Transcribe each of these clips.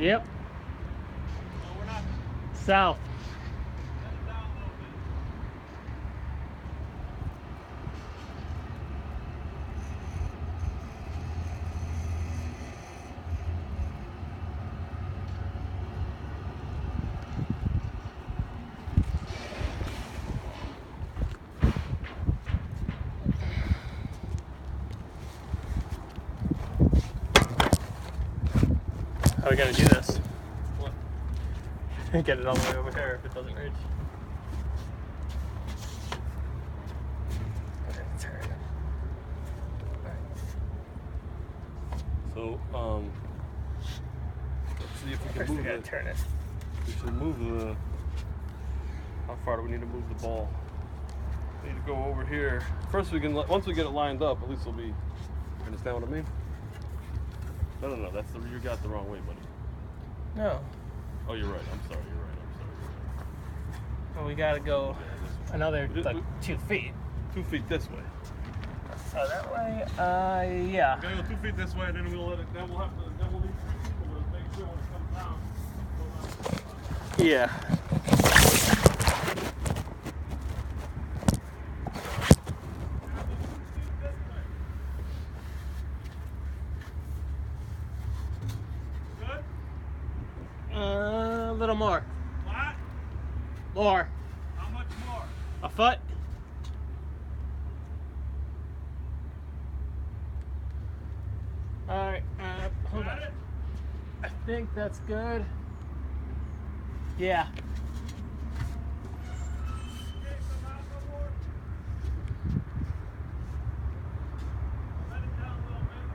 Yep. No, we're not. South. Set it down a little bit. How are we gonna do this? What? Get it all the way over here if it doesn't reach. Turn. So, let's see if we First can we move gotta it. turn it. We should move the. How far do we need to move the ball? We need to go over here. First, we can. Once we get it lined up, at least it'll be. Understand what I mean? No. That's the. You got the wrong way, buddy. No. Oh, you're right. I'm sorry. You're right. Well, we gotta go another like 2 feet. 2 feet this way. So that way, yeah. We gotta go 2 feet this way, and then we'll let it. Then we'll have to. Then we'll leave 3 people to make sure when it comes down. Yeah. Good. A little more. What? More. How much more? A foot. All right. Hold Got on. it? I think that's good. Yeah. Okay, come out no more. Let it down a little bit.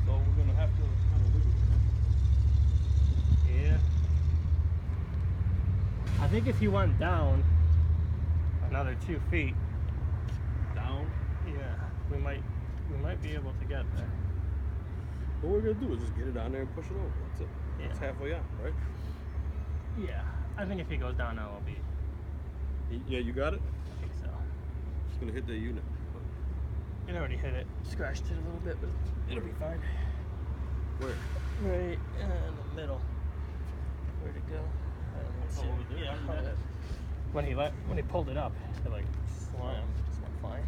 So we're gonna have to kind of wiggle it. Yeah. I think if you went down another 2 feet, Down. yeah, we might be able to get there. What we're gonna do is just get it down there and push it over. That's it. It's Yeah. halfway out, right? Yeah. I think if he goes down now, it'll be. Yeah, you got it? I think so. It's gonna hit the unit. It already hit it. Scratched it a little bit, but it'll be fine. Where? Right in the middle. Where'd it go? I don't know. Oh, over there? Yeah. How did that- When he pulled it up, it like slammed. Just went flying.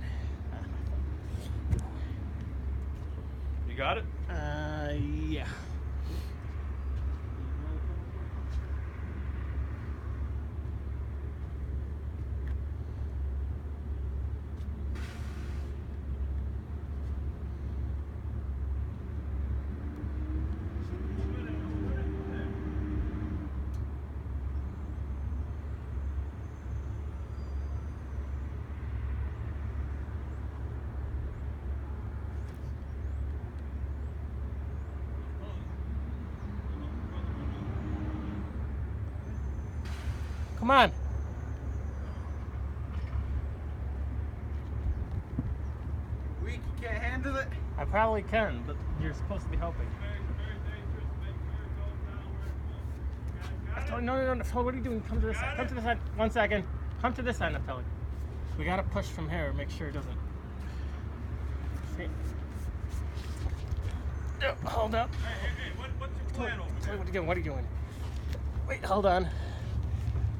You got it? Yeah. Come on. Weak, you can't handle it? I probably can, but you're supposed to be helping. Very dangerous. Make sure it goes down where it's supposed to. Oh, no. What are you doing? Come to this side. Come to this side. 1 second. Come to this side, I'm telling you. We gotta push from here. Make sure it doesn't. See? Hold up. Hey, what's your plan over there? What are you doing? Wait, hold on.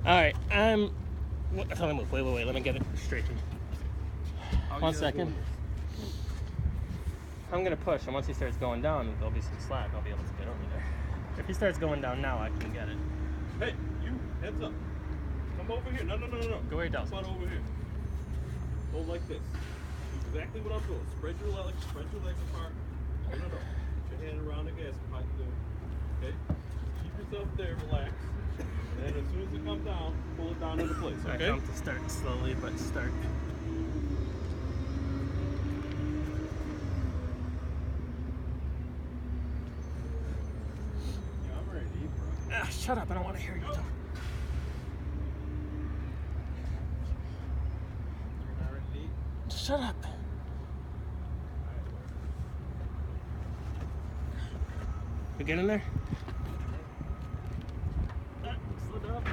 All right, Tell me move. Wait. Let me get it straightened. 1 second. I'm gonna push, and once he starts going down, there'll be some slack. I'll be able to get over there. If he starts going down now, I can get it. Hey, you, heads up. Come over here. No. Go where he does. Come on over here. Go like this. Do exactly what I'm doing. Spread your legs apart. No. Put your hand around the gas pipe there. Okay? Keep yourself there, relax. And then as soon as it comes down, pull it down into place, I okay? come to start slowly, but start. Yeah, I'm ready to eat, bro. Shut up! I don't want to hear you talk. You're not ready to eat? Shut shut up. You get in there? Slow down.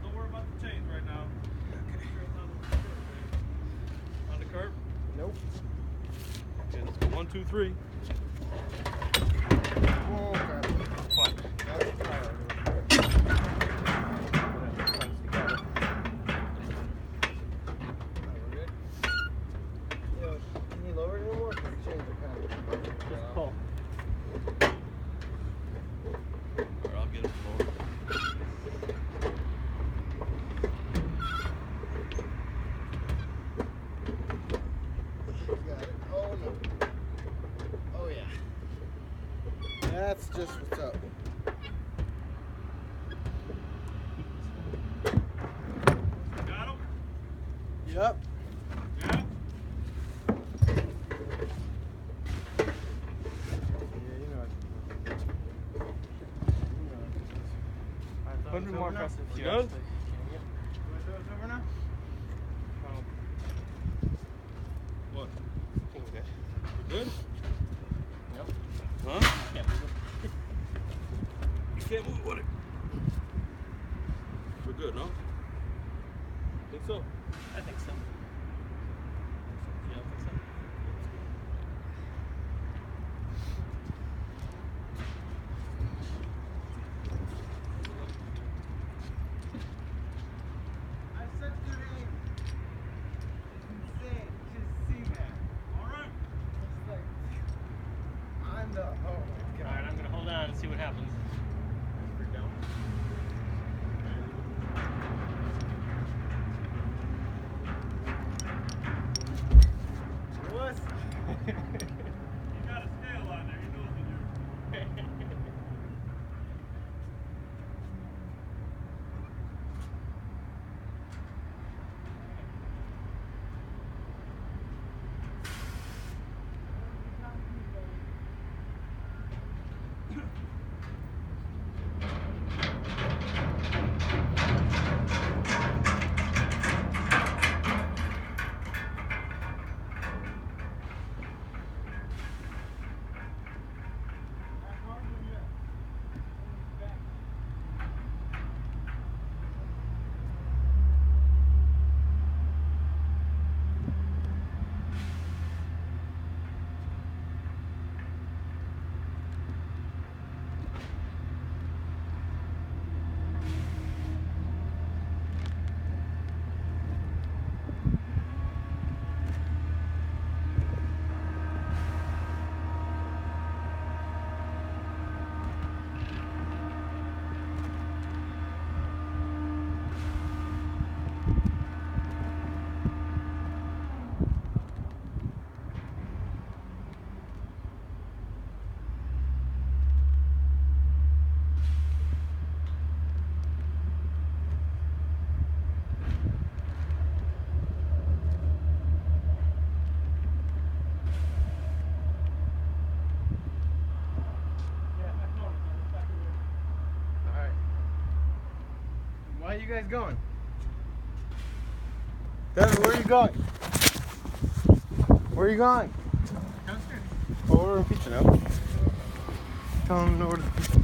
Don't worry about the chains right now. Okay. On the curb? Nope. Okay, let's go 1, 2, 3. Oh, crap. What? That's the tire. We're good? Yo, can you lower it anymore? Because the chains are kind of... Just pull. Alright, I'll get it lower. Got it. Oh, no. Oh, yeah. That's just what's up. Got him? Yep. Yeah? Yeah, you know it. You know it. Would be more impressive if You you good? actually. You want to throw this over now? What? I think we're good. We're good? Nope. Huh? Can't move it. You can't move with it. We're good, no? Think so? I think so. You don't think so? I have such good aim. It's insane. Just see that. Alright. It's like... I'm the... Oh, my God. Alright, I'm gonna hold on and see what happens. Freak out. What? You got a scale on there, you know what to do. Alright. Why are you guys going? Devin, where are you going? Where are you going? Downstairs. Oh, we're in pizza now. Tell him to order the pizza.